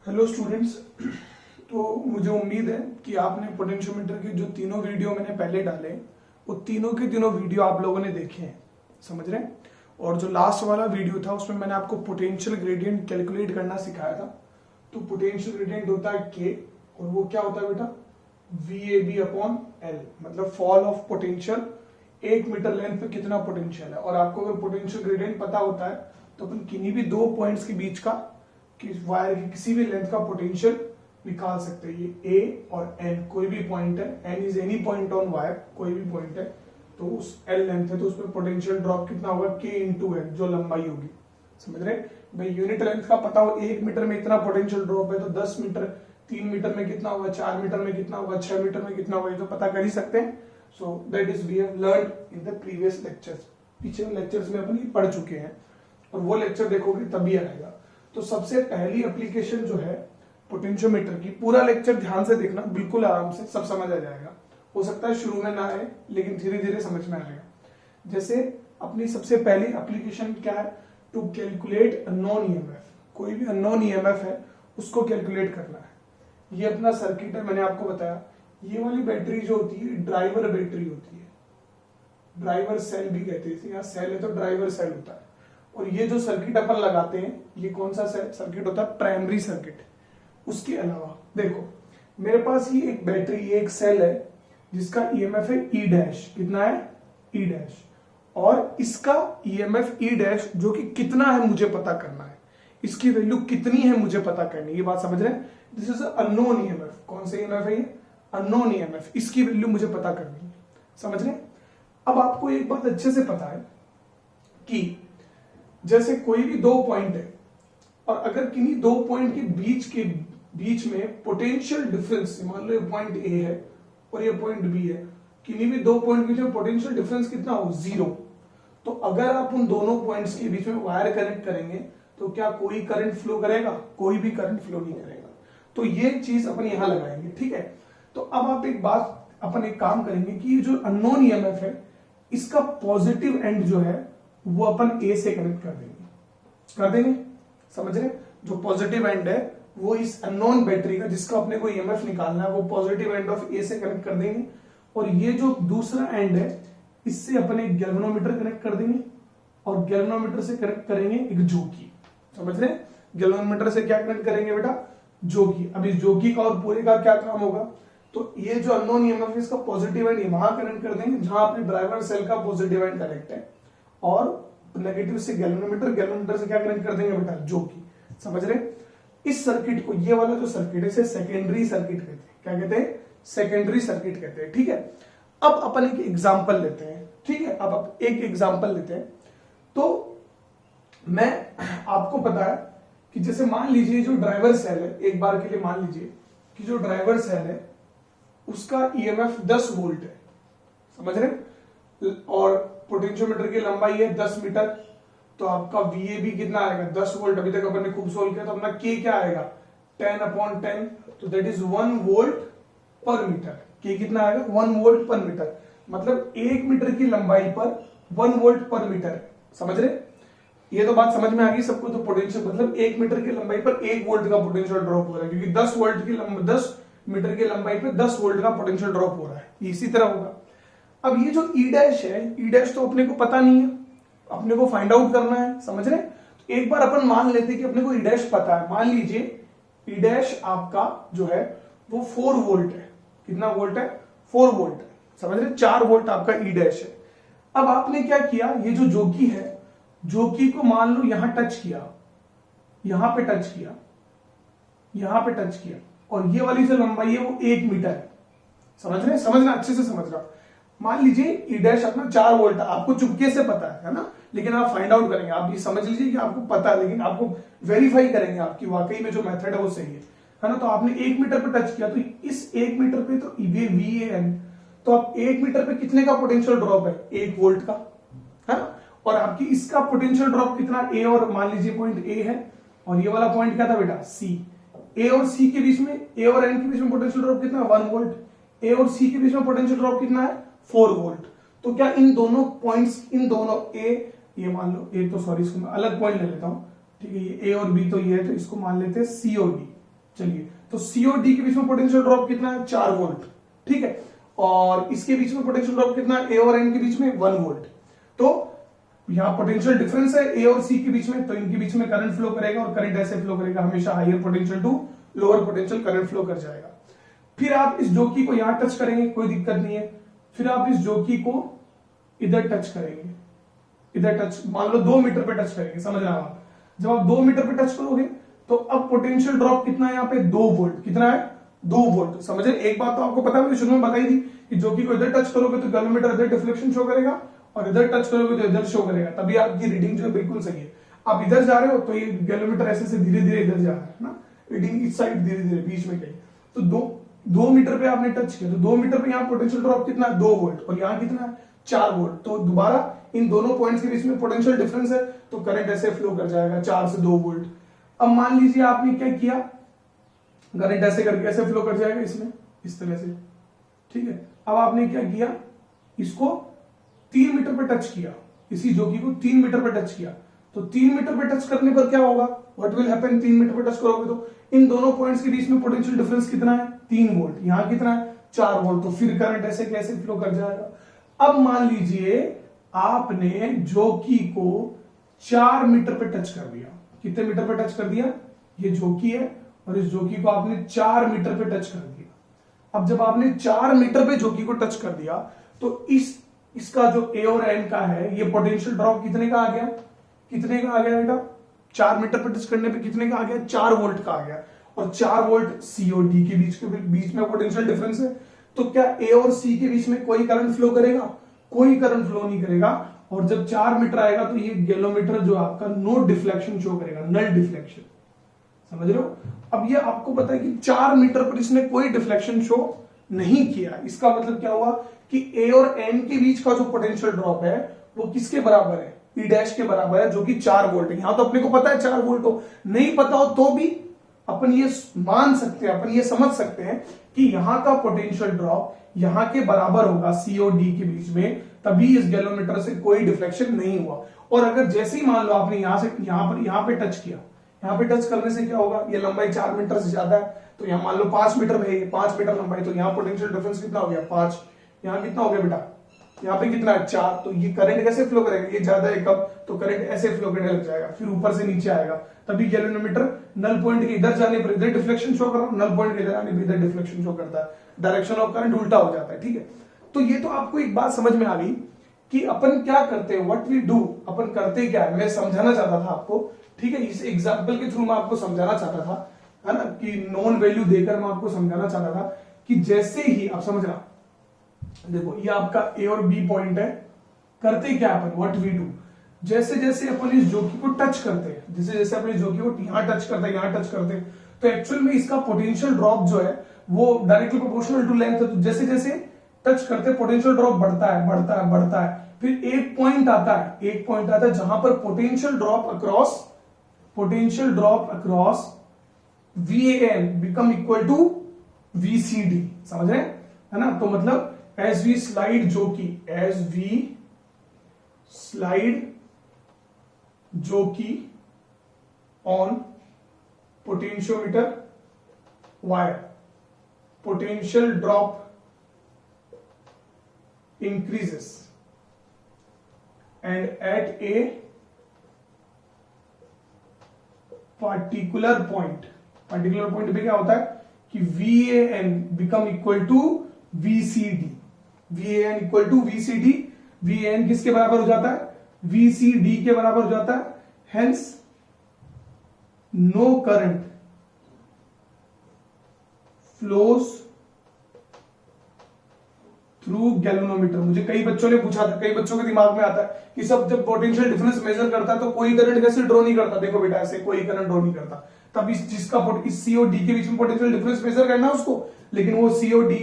Hello students. तो मुझे उम्मीद है कि आपने पोटेंशियोमीटर के जो तीनों वीडियो मैंने पहले डाले वो तीनों के तीनों वीडियो आप लोगों ने देखे हैं, समझ रहे हैं। और जो लास्ट वाला वीडियो था उसमें मैंने आपको पोटेंशियल ग्रेडियंट कैलकुलेट करना सिखाया था। तो पोटेंशियल ग्रेडियंट होता है के, और वो क्या होता है बेटा, VAB अपॉन L, मतलब fall of potential 1 metre length पे कितना पोटेंशियल है। और आपको अगर पोटेंशियल ग्रेडियंट पता होता है तो अपन किन्हीं भी दो पॉइंट्स के बीच का वायर की किसी भी लेंथ का पोटेंशियल निकाल सकते हैं। ये A और N कोई भी पॉइंट है, N is any point on wire, कोई भी पॉइंट है, तो उस L लेंथ है तो उसमें पोटेंशियल ड्रॉप कितना होगा, K इंटू N, जो लंबाई होगी, समझ रहे। भाई यूनिट लेंथ का पता हो, 1 मीटर में इतना पोटेंशियल ड्रॉप है तो 10 मीटर, 3 मीटर में कितना होगा, 4 मीटर में कितना होगा, 6 मीटर में कितना होगा, ये तो पता कर ही सकते हैं। So that is we have learned in the previous lectures, पीछे लेक्चर्स में अपन ये पढ़ चुके हैं, और वो लेक्चर देखोगे तभी आएगा। तो सबसे पहली एप्लीकेशन जो है पोटेंशियोमीटर की, पूरा लेक्चर ध्यान से देखना, बिल्कुल आराम से सब समझ आ जाएगा। हो सकता है शुरू में ना आए लेकिन धीरे धीरे समझ में आएगा। जैसे अपनी सबसे पहली एप्लीकेशन क्या है, टू कैलकुलेट अननोन ईएमएफ। कोई भी अननोन ईएमएफ है उसको कैलकुलेट करना है। ये अपना सर्किट है, मैंने आपको बताया। ये वाली बैटरी जो होती है ड्राइवर बैटरी होती है, ड्राइवर सेल भी कहते हैं, यहाँ सेल है तो ड्राइवर सेल होता है। और ये जो सर्किट अपन लगाते हैं ये कौन सा सर्किट होता है, प्राइमरी सर्किट। उसके अलावा देखो मेरे पास ये एक बैटरी, ये एक सेल है जिसका ईएमएफ है ई डैश, कितना है, ई डैश, और इसका ईएमएफ ई डैश जो कि कितना है मुझे पता करना है, इसकी वैल्यू कितनी है मुझे पता करनी है। ये बात समझ रहे हैं, दिस इज अननोन ईएमएफ। कौन सा ईएमएफ है ये, अननोन ईएमएफ, इसकी वैल्यू मुझे पता करनी है, समझ रहे। अब आपको एक बात अच्छे से पता है कि जैसे कोई भी दो पॉइंट है और अगर किन्हीं दो पॉइंट के बीच में पोटेंशियल डिफरेंस, मान लो ये पॉइंट ए है और ये पॉइंट बी है, किन्हीं भी दो पॉइंट के बीच में पोटेंशियल डिफरेंस कितना हो, 0। तो अगर आप उन दोनों पॉइंट्स के बीच में वायर कनेक्ट करेंगे तो क्या कोई करंट फ्लो करेगा, कोई भी करंट फ्लो नहीं करेगा। तो ये चीज अपन यहां लगाएंगे, ठीक है। तो अब आप अपन एक काम करेंगे कि ये जो अननोन ईएमएफ है इसका पॉजिटिव एंड जो है वो अपन ए से कनेक्ट कर देंगे, समझ रहे। जो पॉजिटिव एंड है वो इस अननोन बैटरी का, जिसका अपने को ईएमएफ निकालना है, वो पॉजिटिव एंड ऑफ ए से कनेक्ट कर देंगे। और ये जो दूसरा एंड है इससे अपन एक गैल्वेनोमीटर कनेक्ट कर देंगे, और गैल्वेनोमीटर से कनेक्ट करेंगे एक जोकी, समझ रहे। गैल्वेनोमीटर से क्या कनेक्ट करेंगे बेटा, जोकी। अब इस जोकी का और पूरे का क्या काम होगा, तो ये जो अननोन ईएमएफ इसका पॉजिटिव एंड वहां कनेक्ट कर देंगे जहां अपने ड्राइवर सेल का पॉजिटिव एंड कनेक्ट है, और नेगेटिव से गैल्वेनोमीटर से क्या कनेक्ट कर देंगे बेटा, जो की, समझ रहे। इस सर्किट को, ये वाला जो सर्किट है इसे सेकेंडरी सर्किट कहते हैं। क्या कहते हैं, सेकेंडरी सर्किट कहते हैं, ठीक है। अब अपन एक एग्जांपल लेते हैं, ठीक है। अब एक एग्जांपल लेते हैं। तो मैं आपको पता है कि जैसे मान लीजिए जो ड्राइवर सेल है, एक बार के लिए मान लीजिए कि जो ड्राइवर सेल है उसका ईएमएफ 10 वोल्ट है, समझ रहे। और पोटेंशियोमीटर की लंबाई है 10 मीटर, तो आपका VAB कितना आएगा, 10 वोल्ट। अभी तक अपन ने खूब सोल्व किया, तो अपना K क्या आएगा, 10/10, तो दैट इज 1 वोल्ट पर मीटर। K कितना आएगा, 1 वोल्ट पर मीटर, मतलब 1 मीटर की लंबाई पर 1 वोल्ट पर मीटर, समझ रहे। ये तो बात समझ में आ गई सबको। तो पोटेंशियल मतलब 1 मीटर की लंबाई पर 1 वोल्ट का पोटेंशियल ड्रॉप हो रहा है, क्योंकि 10 मीटर की लंबाई पर 10 वोल्ट का पोटेंशियल ड्रॉप हो रहा है, इसी तरह होगा। अब ये जो ई डैश है, ई डैश तो अपने को पता नहीं है, अपने को फाइंड आउट करना है, समझ रहे। तो एक बार अपन मान लेते कि अपने को ई डैश पता है। मान लीजिए ई डैश आपका जो है वो 4 वोल्ट है। कितना वोल्ट है, 4 वोल्ट है, समझ रहे। 4 वोल्ट आपका ई डैश है। अब आपने क्या किया, ये जो जोकी है, जोकी को मान लो यहां टच किया, यहां पे टच किया, यहां पे टच किया, और ये वाली जो लंबाई है वो 1 मीटर है, समझ रहे। समझना, अच्छे से समझ रहा। मान लीजिए ई डैश अपना 4 वोल्ट, आपको चुपके से पता है ना, लेकिन आप फाइंड आउट करेंगे। आप ये समझ लीजिए कि आपको पता है, लेकिन आपको वेरीफाई करेंगे आपकी वाकई में जो मेथड है वो सही है ना। तो आपने 1 मीटर पे टच किया, तो इस 1 मीटर पे तो ये VAN, तो आप 1 मीटर पे कितने का पोटेंशियल ड्रॉप है, 1 वोल्ट का, है ना। और आपकी इसका पोटेंशियल ड्रॉप कितना, ए और मान लीजिए पॉइंट ए है, और ये वाला पॉइंट क्या था बेटा, सी। ए और सी के बीच में, ए और एन के बीच में पोटेंशियल ड्रॉप कितना, 1 वोल्ट। ए और सी के बीच में पोटेंशियल ड्रॉप कितना है, 4 वोल्ट। तो क्या इन दोनों पॉइंट्स, इन दोनों ये मान लो ए, तो सॉरी इसको मैं अलग पॉइंट ले लेता हूं, ठीक है। ये ए और बी तो ये है, तो इसको मान लेते हैं सी और डी, चलिए, तो सी और डी के बीच में पोटेंशियल ड्रॉप कितना है? 4 वोल्ट, ठीक है। और इसके बीच में पोटेंशियल ड्रॉप कितना है? ए और एन के बीच में 1 वोल्ट। तो यहां पोटेंशियल डिफरेंस है ए और सी के बीच में, तो इनके बीच में करंट फ्लो करेगा और करंट ऐसे फ्लो करेगा, हमेशा higher potential to lower potential current flow कर जाएगा। फिर आप इस जोकी को यहां टच करेंगे, कोई दिक्कत नहीं है। फिर आप इस जोकी को इधर टच करेंगे, इधर टच, मान लो 2 मीटर पे टच करेंगे, समझ रहे हो आप। जब आप 2 मीटर पे टच करोगे तो अब पोटेंशियल ड्रॉप कितना है यहाँ पे? 2 वोल्ट। कितना है? 2 वोल्ट। समझ रहे? एक बात तो आपको पता है, मैंने शुरू में बताई थी कि जोकी को इधर टच करोगे तो गैलोमीटर इधर डिफ्लेक्शन शो करेगा और इधर टच करोगे तो इधर शो करेगा, तभी आपकी रीडिंग जो है बिल्कुल सही है। आप इधर जा रहे हो तो ये गैलोमीटर ऐसे से धीरे धीरे इधर जा रहा है ना, रीडिंग इस साइड धीरे धीरे बीच में कहीं। तो 2 मीटर पे आपने टच किया तो 2 मीटर पे यहाँ पोटेंशियल ड्रॉप कितना है? 2 वोल्ट। और यहाँ कितना है? 4 वोल्ट। तो दोबारा इन दोनों पॉइंट्स के बीच में पोटेंशियल डिफरेंस है, तो करंट ऐसे फ्लो कर जाएगा 4 से 2 वोल्ट। अब मान लीजिए आपने क्या किया, करंट ऐसे करके ऐसे फ्लो कर जाएगा इसमें, इस तरह से, ठीक है। अब आपने क्या किया, इसको 3 मीटर पे टच किया, इसी जोकी को 3 मीटर पे टच किया। तो 3 मीटर पे टच करने पर क्या होगा? What will happen? 3 मीटर पे टच करोगे तो इन दोनों पॉइंट्स के बीच में पोटेंशियल डिफरेंस कितना है? 3 वोल्ट। यहां कितना है? 4 वोल्ट। तो फिर करंट ऐसे कैसे फ्लो कर जाएगा? अब मान लीजिए आपने जोकी को 4 मीटर पे टच कर दिया। कितने मीटर पे टच कर दिया? ये जोकी है और इस जोकी को आपने 4 मीटर पे टच कर दिया। अब जब आपने 4 मीटर पे जोकी को टच कर दिया तो इसका जो ए और एन का है, ये पोटेंशियल ड्रॉप कितने का आ गया? कितने का आ गया बेटा? 4 मीटर पे टच करने पे कितने का आ गया? 4 वोल्ट का आ गया। और 4 वोल्ट सी और डी के बीच में पोटेंशियल डिफरेंस है। तो क्या ए और सी के बीच में कोई करंट फ्लो करेगा? कोई करंट फ्लो नहीं करेगा। और जब 4 मीटर आएगा तो ये गैलोमीटर जो आपका नो डिफ्लेक्शन शो करेगा, नल डिफ्लेक्शन। समझ रहे हो? अब ये आपको पता है कि 4 मीटर पर इसने कोई डिफ्लेक्शन शो नहीं किया। इसका मतलब क्या हुआ कि ए और एन के बीच का जो पोटेंशियल ड्रॉप है वो किसके बराबर है? ई डैश के बराबर है, जो कि 4 वोल्ट है। यहां तो अपने को पता है 4 वोल्ट हो, नहीं पता हो तो भी अपन ये मान सकते हैं, अपन ये समझ सकते हैं कि यहां का पोटेंशियल ड्रॉप यहां के बराबर होगा सी और डी के बीच में, तभी इस गैलोमीटर से कोई डिफ्लेक्शन नहीं हुआ। और अगर जैसे ही मान लो आपने यहां से यहां पे टच किया, यहां पे टच करने से क्या होगा? ये लंबाई 4 मीटर से ज्यादा है, तो यहां मान लो 5 मीटर में है, 5 मीटर लंबाई, तो यहां पोटेंशियल डिफरेंस कितना हो गया? 5। यहां कितना हो गया बेटा? यहाँ पे कितना है? 4। तो ये करंट कैसे फ्लो करेगा? ये ज्यादा है कब? तो करंट ऐसे फ्लो करने लग जाएगा, फिर ऊपर से नीचे आएगा, तभी गैलोमीटर नल पॉइंट के इधर जाने पर इधर डिफ्लेक्शन शो कर रहा है, नल पॉइंट के इधर आने पर इधर डिफ्लेक्शन शो करता है, डायरेक्शन ऑफ करंट उल्टा हो जाता है। ठीक है, तो ये तो आपको एक बात समझ में आ गई कि अपन क्या करते हैं, व्हाट वी डू, अपन करते क्या है। मैं समझाना चाहता था आपको, ठीक है, इस एग्जाम्पल के थ्रू मैं आपको समझाना चाहता था, है ना, कि नॉन वैल्यू देकर मैं आपको समझाना चाहता था कि जैसे ही आप समझना, देखो ये आपका ए और बी पॉइंट है, करते क्या अपन, व्हाट वी डू, जैसे जैसे अपन इस जोकी को टच करते हैं, जैसे जैसे अपन इस जोकी को यहां टच करते हैं, यहां टच करते हैं, तो एक्चुअल में इसका पोटेंशियल ड्रॉप जो है वो डायरेक्टली प्रोपोर्शनल टू लेंथ है। तो जैसे जैसे टच करते पोटेंशियल ड्रॉप बढ़ता है, बढ़ता है, बढ़ता है, फिर एक पॉइंट आता है जहां पर potential drop across VAN become equal to VCD, समझ रहे हैं, है ना। तो मतलब as we slide jockey on potentiometer wire, potential drop increases and at a particular point पे क्या होता है कि VAN become equal to VCD, VAN equal to VCD, VAN किसके बराबर हो जाता है, VCD के बराबर हो जाता है, hence no current flows through galvanometer. मुझे कई बच्चों ने पूछा था, कई बच्चों के दिमाग में आता है कि सब जब पोटेंशियल डिफरेंस मेजर करता है तो कोई करंट कैसे ड्रॉ नहीं करता। देखो बेटा, ऐसे कोई करंट ड्रॉ नहीं करता, तब इस सी और डी के बीच में पोटेंशियल डिफरेंस मेजर करना है उसको, लेकिन वो सी और डी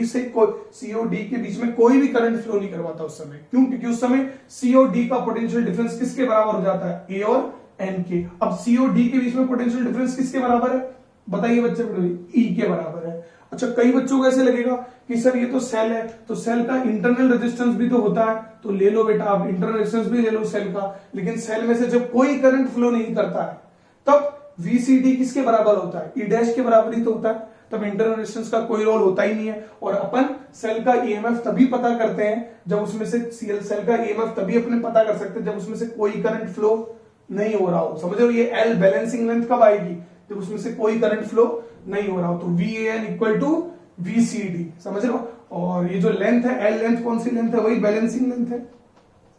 के बीच में कोई भी करंट फ्लो नहीं करवाता उस समय। क्यों? क्योंकि उस समय सी और डी का पोटेंशियल डिफरेंस किसके बराबर हो जाता है, ए और एन के। अब सी और डी के बीच में पोटेंशियल डिफरेंस किसके बराबर है, बताइए बच्चे, ई के बराबर है। अच्छा, कई बच्चों को ऐसे लगेगा कि सर ये तो सेल है, तो सेल का इंटरनल रेजिस्टेंस भी तो होता है, तो ले लो बेटा आप इंटरनल रेजिस्टेंस भी ले लो सेल का, लेकिन सेल में से जब कोई करंट फ्लो नहीं करता है तब VCD किसके बराबर होता है? E डैश के बराबर ही तो होता है, तब इंटरनल रेजिस्टेंस का कोई रोल होता ही नहीं है। और अपन सेल का EMF तभी पता करते हैं जब उसमें से सेल का EMF तभी अपने पता कर सकते हैं जब उसमें से कोई करंट फ्लो नहीं हो रहा हो। समझ रहे हो? ये L बैलेंसिंग लेंथ कब आएगी? जब उसमें से कोई करंट फ्लो नहीं हो रहा हो। तो VAN इक्वल टू VCD, समझ रहे हो? और ये जो लेंथ है L लेंथ, कौन सी लेंथ है? वही बैलेंसिंग लेंथ है।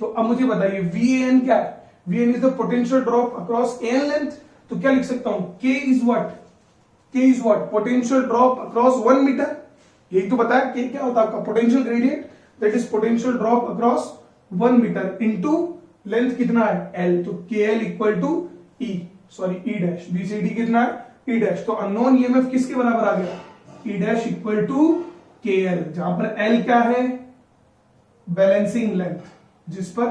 तो अब मुझे बताइए VAN क्या है? VAN is the potential drop across AN length. तो क्या लिख सकता हूं? K is what? Potential drop across 1 metre. यही तो बताया K क्या होता है आपका? Potential gradient, that is potential drop across 1 metre into length कितना है? L। तो KL equal to E dash. VCD कितना है? E dash. तो अननोन EMF किसके बराबर आ गया? E dash equal to KL, जहां पर L क्या है? बैलेंसिंग लेंथ, जिस पर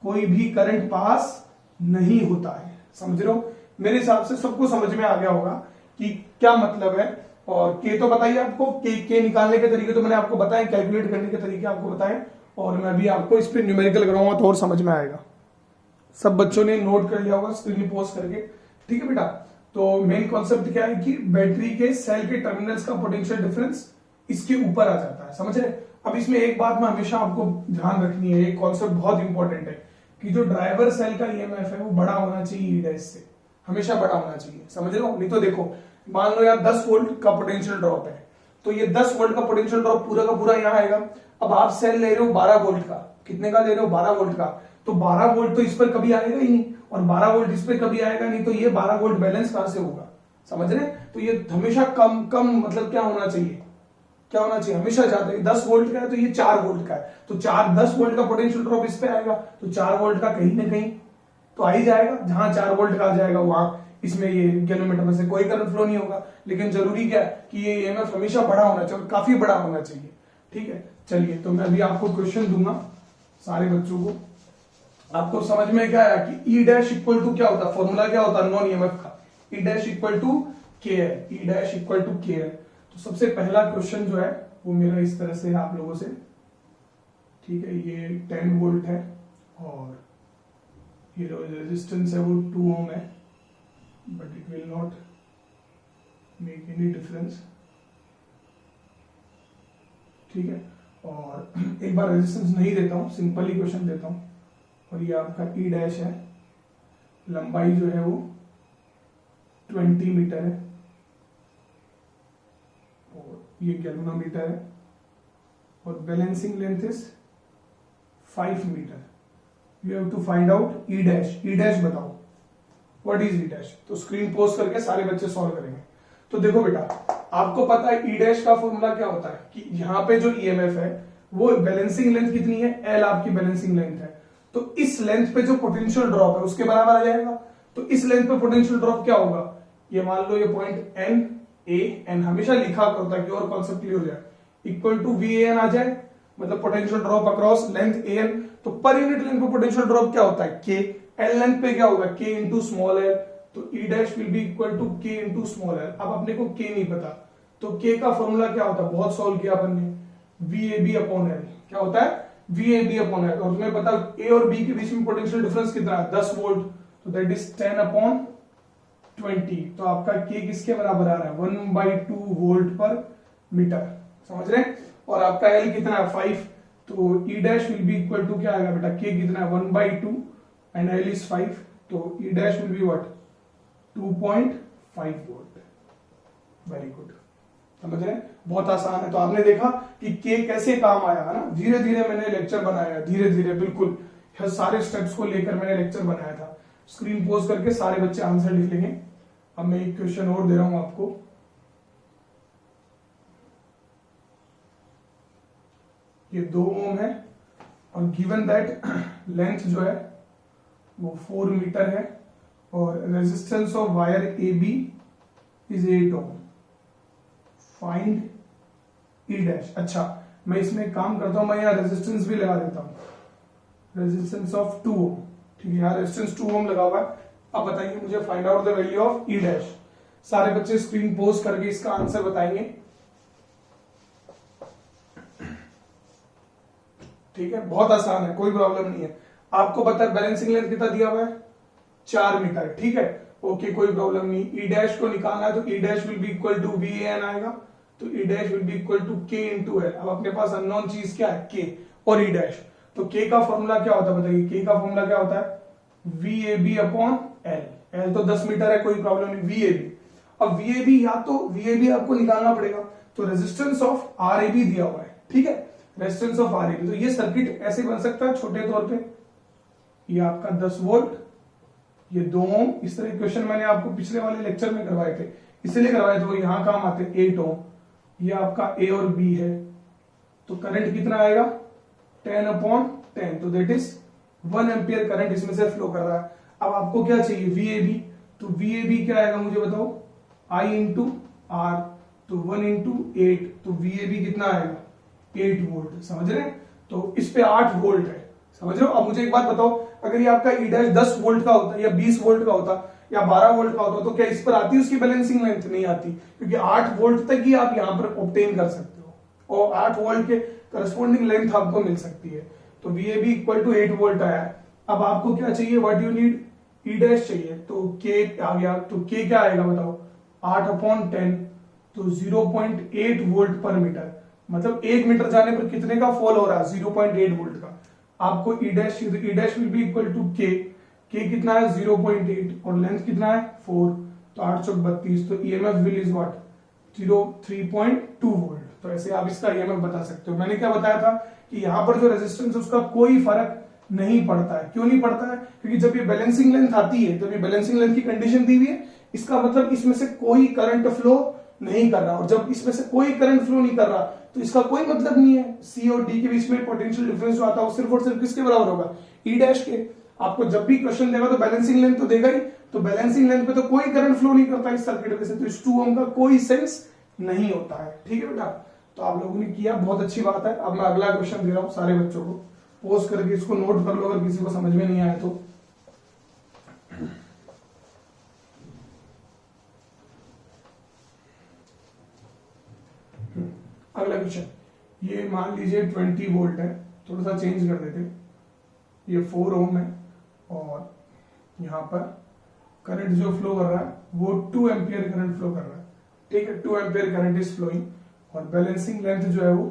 कोई भी करंट पास नहीं होता है। समझ रहे हो? मेरे हिसाब से सबको समझ में आ गया होगा कि क्या मतलब है। और K तो बताइए आपको, K निकालने के तरीके तो मैंने आपको बताए, कैलकुलेट करने के तरीके आपको बताए, और मैं भी आपको इस पे न्यूमेरिकल कराऊंगा तो और समझ में आएगा। सब बच्चों ने नोट कर लिया होगा स्क्रीन पोस्ट करके, ठीक है बेटा? तो मेन कॉन्सेप्ट क्या है कि बैटरी के सेल के टर्मिनल्स का पोटेंशियल डिफरेंस इसके ऊपर आ जाता है। समझ रहे? अब इसमें एक बात में हमेशा आपको ध्यान रखनी है, एक कॉन्सेप्ट बहुत इंपॉर्टेंट है कि जो ड्राइवर सेल का EMF है वो बड़ा होना चाहिए E डैश से, हमेशा बड़ा होना चाहिए। समझ रहे हो? नहीं तो देखो, मान लो यार 10 वोल्ट का पोटेंशियल ड्रॉप है, तो ये 10 वोल्ट का पोटेंशियल ड्रॉप पूरा का पूरा यहां आएगा। अब आप सेल ले रहे हो 12 वोल्ट का, कितने का ले रहे हो? 12 वोल्ट का। तो 12 वोल्ट तो इस पर कभी आएगा ही नहीं, और 12 वोल्ट इस पर कभी आएगा नहीं, तो ये 12 वोल्ट बैलेंस कहां से होगा? समझ रहे? तो ये हमेशा कम मतलब क्या होना चाहिए? हमेशा ज्यादा। 10 वोल्ट का है तो ये 4 वोल्ट का है, तो 10 वोल्ट का पोटेंशियल ड्रॉप इस पे आएगा, तो 4 वोल्ट का कहीं ना कहीं तो आ ही जाएगा। जहां 4 वोल्ट का आ जाएगा वहां इसमें ये गैल्वेनोमीटर में से कोई करंट फ्लो नहीं होगा। लेकिन जरूरी क्या है कि ये EMF हमेशा बड़ा होना चाहिए, काफी बड़ा होना चाहिए। ठीक है, चलिए तो मैं अभी आपको क्वेश्चन दूंगा सारे बच्चों को। आपको समझ में क्या आया कि E डैश इक्वल टू क्या होता है? फॉर्मूला क्या होता है नॉन EMF का? E dash equal to KL। E dash equal to KL। तो सबसे पहला क्वेश्चन जो है वो मेरा इस तरह से है आप लोगों से। ठीक है, ये 10 वोल्ट है और ये जो रेजिस्टेंस है वो 2 ओम है, but it will not make any difference. ठीक है, और एक बार रेजिस्टेंस नहीं देता हूं, सिंपल ही क्वेश्चन देता हूं। और ये आपका E डैश है, लंबाई जो है वो 20 मीटर है, और ये गैल्वेनोमीटर है, और balancing length is 5 metre. You have to find out E dash. E dash बताओ, व्हाट इज E डैश? तो स्क्रीन पोस्ट करके सारे बच्चे सॉल्व करेंगे। तो देखो बेटा, आपको पता है E डैश का फॉर्मूला क्या होता है कि यहाँ पे जो EMF है वो बैलेंसिंग लेंथ कितनी है? L आपकी बैलेंसिंग लेंथ है, तो इस लेंथ पे जो पोटेंशियल ड्रॉप है उसके बराबर आ जाएगा। तो इस लेंथ पे पोटेंशियल ड्रॉप क्या होगा? ये मान लो ये पॉइंट N A N हमेशा लिखा करता है कि और कॉन्सेप्ट क्लियर हो जाए, इक्वल टू VAN आ जाए, मतलब potential drop across length AN। तो पर यूनिट लेंथ पे पोटेंशियल ड्रॉप क्या होता है? K। L लेंथ पे क्या होगा? K into small l। तो E dash will be equal to K into small l। अब अपने को K नहीं पता, तो K का फॉर्मूला क्या होता है? बहुत सॉल्व किया अपन ने, VAB अपॉन L। क्या होता है? VAB upon L। और तुम्हें पता A और B के बीच में पोटेंशियल डिफरेंस कितना है? 10 वोल्ट, तो दैट इज 10 अपॉन 20। तो आपका K किसके बराबर आ रहा है? 1/2 वोल्ट पर मीटर। समझ रहे हैं? और आपका L कितना है? 5। तो E dash will be equal to क्या आएगा बेटा? K कितना है? 1/2 एंड L इज 5, तो E dash will be what? 2.5 volt. Very good, समझ रहे हैं? बहुत आसान है। तो आपने देखा कि K कैसे काम आया है ना। धीरे धीरे मैंने लेक्चर बनाया, धीरे धीरे बिल्कुल सारे स्टेप्स को लेकर मैंने लेक्चर बनाया था। स्क्रीन पोस्ट करके सारे बच्चे आंसर लिख लेंगे। अब मैं एक क्वेश्चन और दे रहा हूं आपको। ये 2 ओम है और गिवन दैट लेंथ जो है वो 4 मीटर है और resistance of wire AB is 8 ohm. Find E dash. अच्छा, मैं इसमें एक काम करता हूं, मैं यहाँ रेजिस्टेंस भी लगा देता हूं, रेजिस्टेंस ऑफ 2 ओम। ठीक है, यहाँ रेजिस्टेंस 2 ओम लगा हुआ है। अब बताइए मुझे find out the value of E dash. सारे बच्चे स्क्रीन पोस्ट करके इसका आंसर बताएंगे। ठीक है, बहुत आसान है, कोई प्रॉब्लम नहीं है। आपको पता है बैलेंसिंग लेंथ कितना दिया हुआ है? 4 मीटर। ठीक है, ओके कोई प्रॉब्लम नहीं। ई डैश को निकालना है तो E dash will be equal to V A N आएगा, तो E dash will be equal to K into L. अब अपने पास अननोन चीज क्या है, के और ई डैश। तो के का फॉर्मूला क्या होता है बताइए, के का फॉर्मूला क्या होता है, V A B upon L. L तो 10 मीटर है, कोई प्रॉब्लम नहीं, वी ए बी। अब वी ए बी या तो वी ए बी आपको निकालना पड़ेगा, तो resistance of R A B दिया हुआ है, ठीक है, resistance of R A B. तो ये सर्किट ऐसे बन सकता है छोटे तौर पे, ये आपका 10 वोल्ट, ये 2 ओम। इस तरह क्वेश्चन मैंने आपको पिछले वाले लेक्चर में करवाए थे, इसलिए करवाए थे, वो यहां काम आते हैं। 8 ओम, ये आपका ए और बी है, तो करंट कितना आएगा 10 अपॉन 10, तो दैट इज 1 एम्पियर करंट इसमें से फ्लो कर रहा है। अब आपको क्या चाहिए, वी ए बी, तो वी ए बी क्या आएगा मुझे बताओ, आई इंटू आर, तो 1 इंटू 8, तो वी ए बी कितना आएगा 8 वोल्ट, समझ रहे हैं। तो इस पे 8 वोल्ट है, समझ रहे हो। अब मुझे एक बात बताओ, अगर ये आपका ई डैश 10 वोल्ट का होता या 20 वोल्ट का होता या 12 वोल्ट का होता, तो क्या इस पर आती उसकी बैलेंसिंग लेंथ, नहीं आती, क्योंकि 8 वोल्ट तक ही आप यहां पर ऑब्टेन कर सकते हो और 8 वोल्ट के करस्पॉन्डिंग लेंथ आपको मिल सकती है। तो V A B equal to 8 volt आया है। अब आपको क्या चाहिए, what you need, E dash चाहिए, तो के आ गया, तो के क्या आएगा बताओ, 8 अपॉन 10, तो 0.8 वोल्ट पर मीटर, मतलब 1 मीटर जाने पर कितने का फॉल हो रहा है, 0.8 वोल्ट का। आपको ई डैश चाहिए, तो E dash will be equal to K कितना है 0.8 और लेंथ कितना है 4, तो 8 चौक 32, तो EMF will is what 3.2 volt. तो ऐसे आप इसका ईएमएफ बता सकते हो। मैंने क्या बताया था कि यहाँ पर जो रेजिस्टेंस है उसका कोई फर्क नहीं पड़ता है। क्यों नहीं पड़ता है, क्योंकि जब ये बैलेंसिंग लेंथ आती है, जब ये बैलेंसिंग लेंथ की कंडीशन दी हुई है, इसका मतलब इसमें से कोई करंट फ्लो नहीं कर रहा, और जब इसमें से कोई करंट फ्लो नहीं कर रहा तो इसका कोई मतलब नहीं है। सी और डी के बीच में पोटेंशियल डिफरेंस जो आता है वो सिर्फ और सिर्फ किसके बराबर होगा, ई डैश के। आपको जब भी क्वेश्चन देगा तो बैलेंसिंग लेंथ तो देगा ही, तो बैलेंसिंग लेंथ पे तो कोई करंट फ्लो नहीं करता इस सर्किट में से, तो इस 2 ओम का कोई सेंस नहीं होता है। ठीक है बेटा, तो आप लोगों ने किया, बहुत अच्छी बात है। अब मैं अगला क्वेश्चन दे रहा हूं सारे बच्चों को, पोज करके इसको नोट कर लो अगर किसी को समझ में नहीं आया तो। अगला क्वेश्चन, ये मान लीजिए 20 वोल्ट है, थोड़ा सा चेंज कर देते, ये 4 ओम है और यहां पर करंट जो फ्लो कर रहा है वो 2 एम्पियर करंट फ्लो कर रहा है, ठीक है, 2 एम्पियर करंट इज फ्लोइंग, और बैलेंसिंग लेंथ जो है वो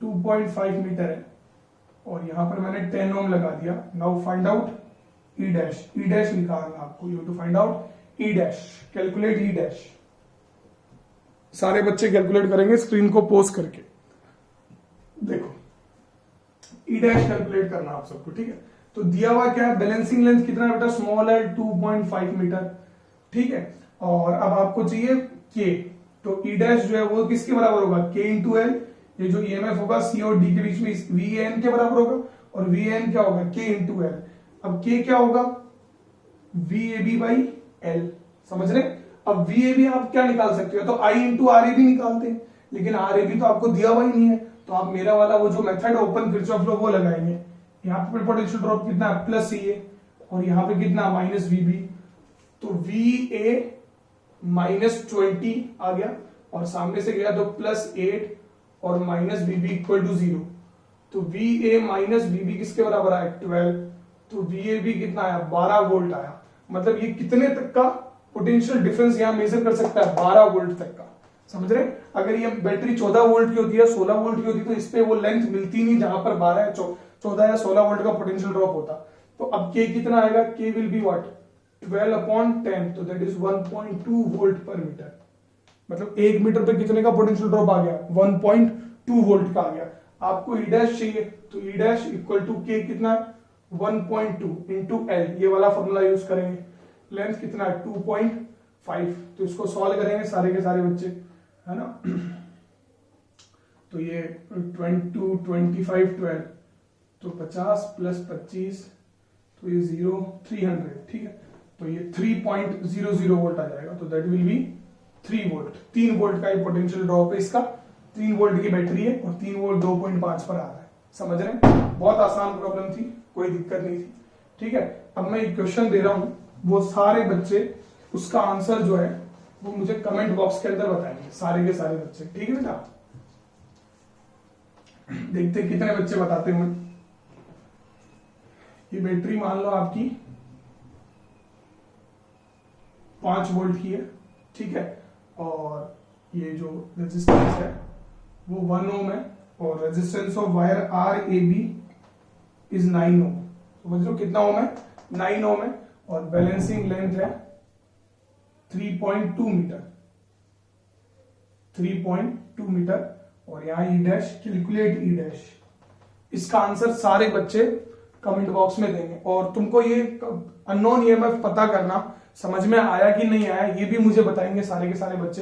2.5 मीटर है, और यहां पर मैंने 10 ओम लगा दिया। Now find out E dash, E dash निकालना आपको, you to find out E dash, calculate E dash. सारे बच्चे कैलकुलेट करेंगे स्क्रीन को पोज करके, देखो ई डैश कैलकुलेट करना आप सबको, ठीक है। तो दिया हुआ क्या है, बैलेंसिंग लेंथ कितना है बेटा, स्मॉल एल 2.5 मीटर, ठीक है, और अब आपको चाहिए के, तो ई डैश जो है वो किसके बराबर होगा, के इंटू एल, ये जो ईएमएफ होगा सी और डी के बीच में वी एन के बराबर होगा, और वी एन क्या होगा, के इंटू एल। अब के क्या होगा, V A B by L, समझ रहे। अब वी ए बी आप क्या निकाल सकते हो, तो आई इंटू आर ए बी निकालते हैं, लेकिन आर ए बी तो आपको दिया हुआ ही नहीं है, तो आप मेरा वाला वो जो मेथड ओपन किरचॉफ लॉ वो लगाएंगे। यहाँ पे पोटेंशियल ड्रॉप कितना है, प्लस ए, और यहाँ पे कितना माइनस वी बी, तो वी ए माइनस 20 आ गया, और सामने से गया तो प्लस 8 और minus V B equal to 0, तो V A minus V B किसके बराबर आया 12, तो वी ए बी कितना आया 12 वोल्ट आया। मतलब ये कितने तक का पोटेंशियल डिफरेंस यहां मेजर कर सकता है, 12 वोल्ट तक का, समझ रहे। अगर ये बैटरी 14 वोल्ट की होती है, 16 वोल्ट की होती तो इस पे वो लेंथ मिलती नहीं जहां पर 12 या 14 या 16 वोल्ट का पोटेंशियल ड्रॉप होता। तो अब के कितना आएगा, के विल बी व्हाट 12 अपॉन 10, तो दैट इज 1.2 वोल्ट पर मीटर। मतलब 1 मीटर पे कितने का पोटेंशियल ड्रॉप आ गया, 1.2 वोल्ट का आ गया। आपको ई डैश चाहिए, तो E dash equal to K कितना 1.2 इंटू एल, ये वाला फॉर्मूला यूज करेंगे। लेंथ कितना है 2.5, तो इसको सॉल्व करेंगे सारे के सारे बच्चे, है ना। तो ये 22 25 12, तो 50 प्लस 25, तो ये 300, ठीक है, तो ये 3.00 वोल्ट आ जाएगा, तो that will be 3 volt. 3 volt का ये पोटेंशियल ड्रॉप है इसका, 3 वोल्ट की बैटरी है और 3 वोल्ट 2.5 पर आ रहा है, समझ रहे हैं। बहुत आसान प्रॉब्लम थी, कोई दिक्कत नहीं थी, ठीक है। अब मैं एक क्वेश्चन दे रहा हूं, वो सारे बच्चे उसका आंसर जो है वो मुझे कमेंट बॉक्स के अंदर बताएंगे, सारे के सारे बच्चे, ठीक है बेटा। देखते कितने बच्चे बताते हैं। ये बैटरी मान लो आपकी 5 वोल्ट की है, ठीक है। और ये जो रेजिस्टेंस है वो 1 ओम है, और resistance of wire R A B is 9 ohm. समझ लो कितना ओम है, 9 ओम है। और बैलेंसिंग लेंथ है 3.2 मीटर, 3.2 मीटर। और यहाँ ई डैश, कैलकुलेट ई डैश। इसका आंसर सारे बच्चे कमेंट बॉक्स में देंगे। और तुमको ये अननोन ईएमएफ पता करना समझ में आया कि नहीं आया ये भी मुझे बताएंगे सारे के सारे बच्चे,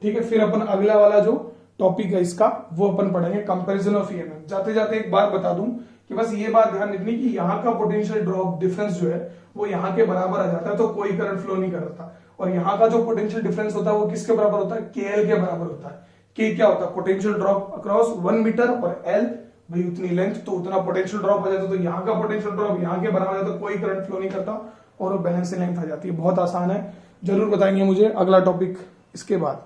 ठीक है। फिर अपन अगला वाला जो टॉपिक है इसका वो अपन पढ़ेंगे, कंपैरिजन ऑफ ईएमएफ। जाते जाते एक बात बता दूं कि बस ये बात ध्यान रखनी कि यहाँ का पोटेंशियल ड्रॉप डिफरेंस जो है वो यहाँ के बराबर आ जाता है, तो कोई करंट फ्लो नहीं करता। और यहाँ का जो पोटेंशियल डिफरेंस होता है वो किसके बराबर होता है, केएल के बराबर होता है। के क्या होता है, पोटेंशियल ड्रॉप अक्रॉस 1 मीटर, और एल भाई उतनी लेंथ, तो उतना पोटेंशियल ड्रॉप हो जाता है। तो यहाँ का पोटेंशियल ड्रॉप यहाँ के बराबर है, तो कोई करंट फ्लो नहीं करता और वो बैलेंसिंग लेंथ आ जाती है। बहुत आसान है, जरूर बताएंगे मुझे अगला टॉपिक इसके बाद।